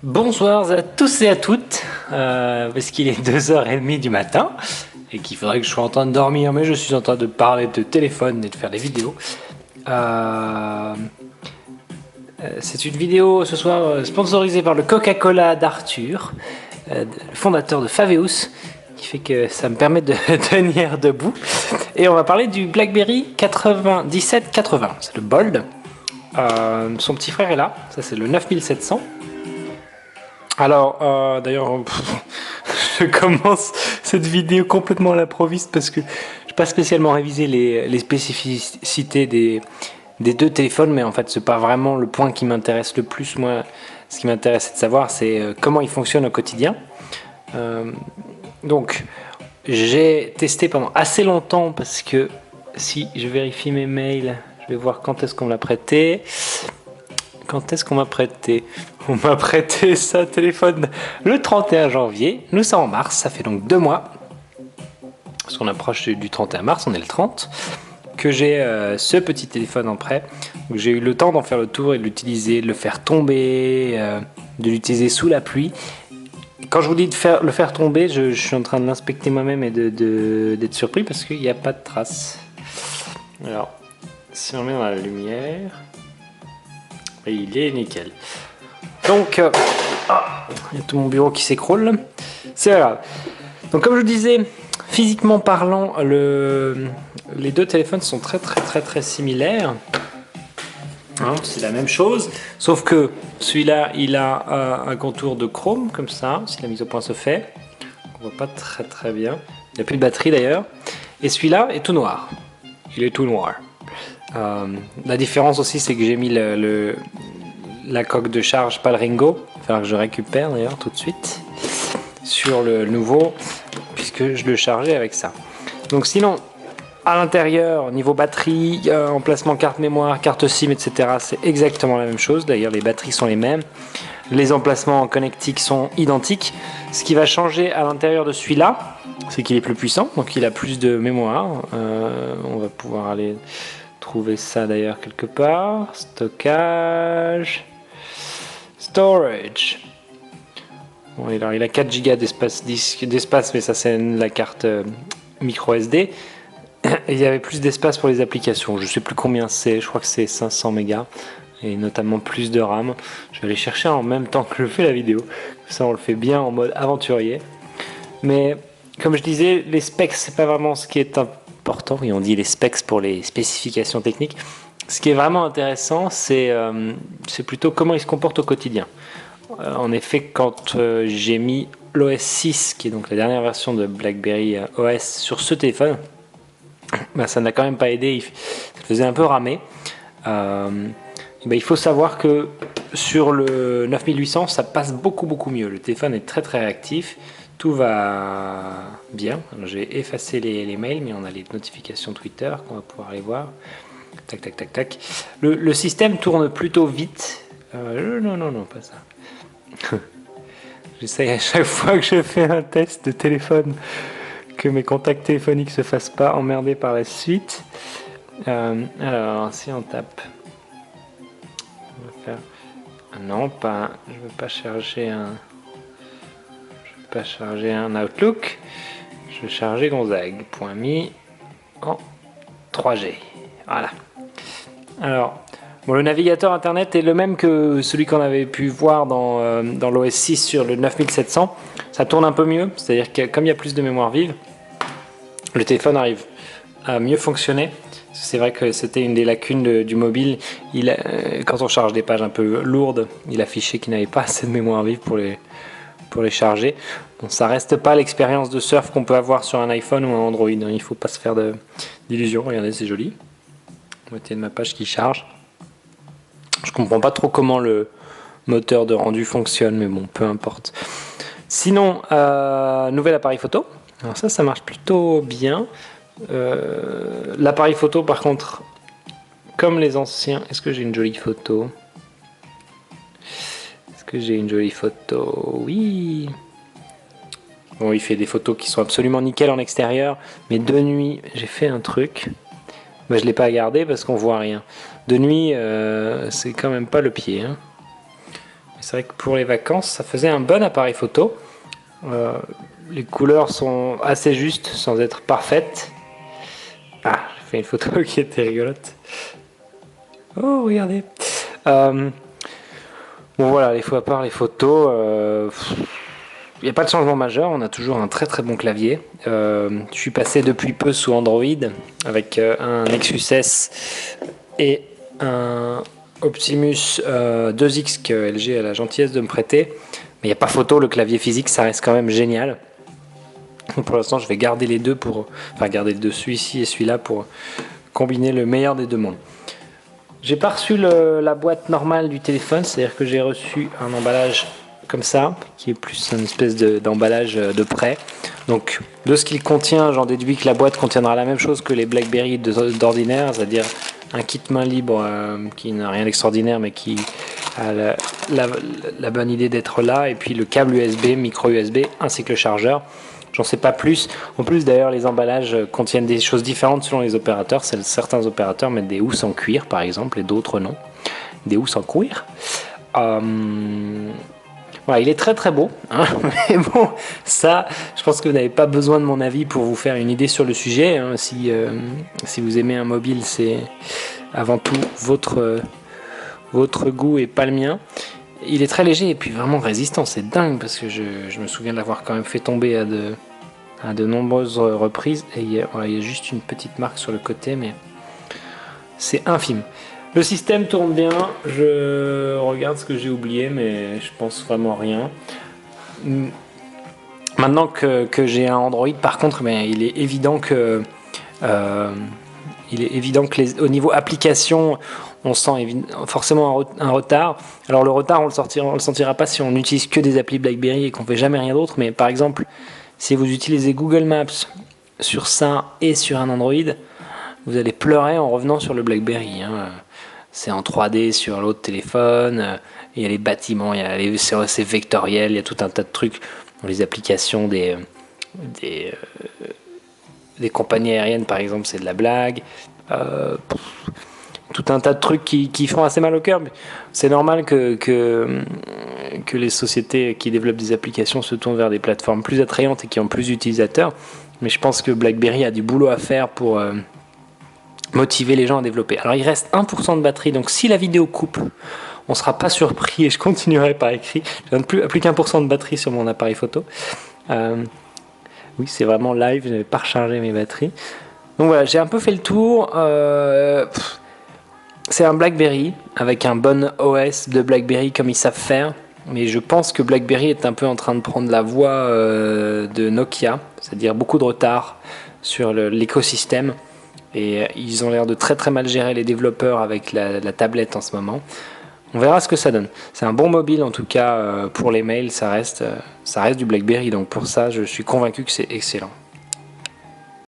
Bonsoir à tous et à toutes, parce qu'il est 2h30 du matin et qu'il faudrait que je sois en train de dormir, mais je suis en train de parler de téléphone et de faire des vidéos. C'est une vidéo ce soir sponsorisée par le Coca-Cola d'Arthur, le fondateur de Faveus, qui fait que ça me permet de tenir debout. Et on va parler du BlackBerry 9780, c'est le Bold. Son petit frère est là, ça c'est le 9700. Alors, d'ailleurs, je commence cette vidéo complètement à l'improviste parce que je n'ai pas spécialement révisé les spécificités des deux téléphones, mais en fait, c'est pas vraiment le point qui m'intéresse le plus. Moi, ce qui m'intéresse de savoir, c'est comment ils fonctionnent au quotidien. Donc, j'ai testé pendant assez longtemps parce que si je vérifie mes mails, je vais voir quand est-ce qu'on me l'a prêté. Quand est-ce qu'on m'a prêté? On m'a prêté ça téléphone le 31 janvier. Nous sommes en mars, ça fait donc 2 mois. Parce qu'on approche du 31 mars, on est le 30. Que j'ai ce petit téléphone en prêt. J'ai eu le temps d'en faire le tour et de l'utiliser, de le faire tomber, de l'utiliser sous la pluie. Quand je vous dis de le faire tomber, je suis en train de l'inspecter moi-même et d'être surpris parce qu'il n'y a pas de traces. Alors, si on met dans la lumière... il est nickel. Donc, il y a tout mon bureau qui s'écroule. C'est pas grave. Donc, comme je vous disais, physiquement parlant, les deux téléphones sont très similaires. Hein, c'est la même chose, sauf que celui-là, il a un contour de chrome, comme ça, si la mise au point se fait. On voit pas très bien. Il n'y a plus de batterie d'ailleurs. Et celui-là est tout noir. Il est tout noir. La différence aussi, c'est que j'ai mis la coque de charge, pas le Ringo. Il va falloir que je récupère d'ailleurs tout de suite sur le nouveau, puisque je le chargeais avec ça. Donc sinon, à l'intérieur, niveau batterie, emplacement carte mémoire, carte SIM, etc., c'est exactement la même chose. D'ailleurs, les batteries sont les mêmes. Les emplacements connectiques sont identiques. Ce qui va changer à l'intérieur de celui-là, c'est qu'il est plus puissant, donc il a plus de mémoire. On va pouvoir aller... trouver ça d'ailleurs quelque part. Stockage. Storage. Bon, alors il a 4 Go d'espace, mais ça c'est la carte micro SD. Et il y avait plus d'espace pour les applications. Je sais plus combien c'est, je crois que c'est 500 mégas. Et notamment plus de RAM. Je vais aller chercher en même temps que je fais la vidéo. Ça on le fait bien en mode aventurier. Mais comme je disais, les specs c'est pas vraiment ce qui est important, et on dit les specs pour les spécifications techniques. Ce qui est vraiment intéressant, c'est plutôt comment il se comporte au quotidien. En effet, quand j'ai mis l'OS 6, qui est donc la dernière version de BlackBerry OS sur ce téléphone, bah, ça n'a quand même pas aidé, ça faisait un peu ramer. Il faut savoir que sur le 9800, ça passe beaucoup mieux. Le téléphone est très réactif. Tout va bien. J'ai effacé les mails, mais on a les notifications Twitter qu'on va pouvoir aller voir. Tac. Le système tourne plutôt vite. Non, pas ça. J'essaye à chaque fois que je fais un test de téléphone que mes contacts téléphoniques se fassent pas emmerder par la suite. Alors, si on tape... on va faire... Non, pas... Je veux pas charger un Outlook, je vais charger Gonzague. .me en 3G. Voilà. Alors, bon, le navigateur internet est le même que celui qu'on avait pu voir dans l'OS 6 sur le 9700. Ça tourne un peu mieux, c'est-à-dire que comme il y a plus de mémoire vive, le téléphone arrive à mieux fonctionner. C'est vrai que c'était une des lacunes du mobile. Quand on charge des pages un peu lourdes, il affichait qu'il n'avait pas assez de mémoire vive pour les charger. Bon, ça reste pas l'expérience de surf qu'on peut avoir sur un iPhone ou un Android. Il ne faut pas se faire d'illusions. Regardez, c'est joli. Moitié de ma page qui charge. Je comprends pas trop comment le moteur de rendu fonctionne, mais bon, peu importe. Sinon, nouvel appareil photo. Alors ça marche plutôt bien. L'appareil photo, par contre, comme les anciens... Est-ce que j'ai une jolie photo? Oui. Bon, il fait des photos qui sont absolument nickel en extérieur, mais de nuit, j'ai fait un truc. Mais je l'ai pas gardé parce qu'on voit rien. De nuit, c'est quand même pas le pied. Hein. c'est vrai que pour les vacances, ça faisait un bon appareil photo. Les couleurs sont assez justes sans être parfaites. Ah, j'ai fait une photo qui était rigolote. Oh, regardez. Bon voilà, à part les photos, il n'y a pas de changement majeur, on a toujours un très très bon clavier. Je suis passé depuis peu sous Android avec un Nexus S et un Optimus 2X que LG a la gentillesse de me prêter. Mais il n'y a pas photo, le clavier physique ça reste quand même génial. Donc pour l'instant je vais garder les deux garder les deux, celui-ci et celui-là pour combiner le meilleur des deux mondes. J'ai pas reçu la boîte normale du téléphone, c'est-à-dire que j'ai reçu un emballage comme ça, qui est plus une espèce d'emballage de prêt. Donc de ce qu'il contient, j'en déduis que la boîte contiendra la même chose que les BlackBerry d'ordinaire, c'est-à-dire un kit main libre qui n'a rien d'extraordinaire mais qui a la bonne idée d'être là, et puis le câble USB, micro USB, ainsi que le chargeur. J'en sais pas plus. En plus d'ailleurs les emballages contiennent des choses différentes selon les opérateurs. Certains opérateurs mettent des housses en cuir par exemple et d'autres non. Des housses en cuir. Voilà, il est très très beau, hein. Mais bon, ça, je pense que vous n'avez pas besoin de mon avis pour vous faire une idée sur le sujet, hein. Si vous aimez un mobile, c'est avant tout votre goût et pas le mien. Il est très léger et puis vraiment résistant, c'est dingue parce que je me souviens de l'avoir quand même fait tomber à de nombreuses reprises. Et il y a juste une petite marque sur le côté, mais c'est infime. Le système tourne bien, je regarde ce que j'ai oublié, mais je pense vraiment rien. Maintenant que j'ai un Android, par contre, mais il est évident que au niveau application, on sent forcément un retard. Alors le retard, on le sentira pas si on n'utilise que des applis BlackBerry et qu'on fait jamais rien d'autre. Mais par exemple, si vous utilisez Google Maps sur ça et sur un Android, vous allez pleurer en revenant sur le BlackBerry, hein. C'est en 3D sur l'autre téléphone, il y a les bâtiments, c'est vectoriel, il y a tout un tas de trucs dans les applications des compagnies aériennes par exemple, c'est de la blague. Tout un tas de trucs qui font assez mal au cœur. C'est normal que les sociétés qui développent des applications se tournent vers des plateformes plus attrayantes et qui ont plus d'utilisateurs. Mais je pense que BlackBerry a du boulot à faire pour motiver les gens à développer. Alors il reste 1% de batterie, donc si la vidéo coupe, on ne sera pas surpris et je continuerai par écrit. Je donne plus qu'1% de batterie sur mon appareil photo. Oui, c'est vraiment live, je n'avais pas rechargé mes batteries. Donc voilà, j'ai un peu fait le tour. C'est un BlackBerry avec un bon OS de BlackBerry comme ils savent faire. Mais je pense que BlackBerry est un peu en train de prendre la voie de Nokia, c'est-à-dire beaucoup de retard sur l'écosystème. Et ils ont l'air de très très mal gérer les développeurs avec la tablette en ce moment. On verra ce que ça donne. C'est un bon mobile en tout cas pour les mails, ça reste du BlackBerry. Donc pour ça, je suis convaincu que c'est excellent.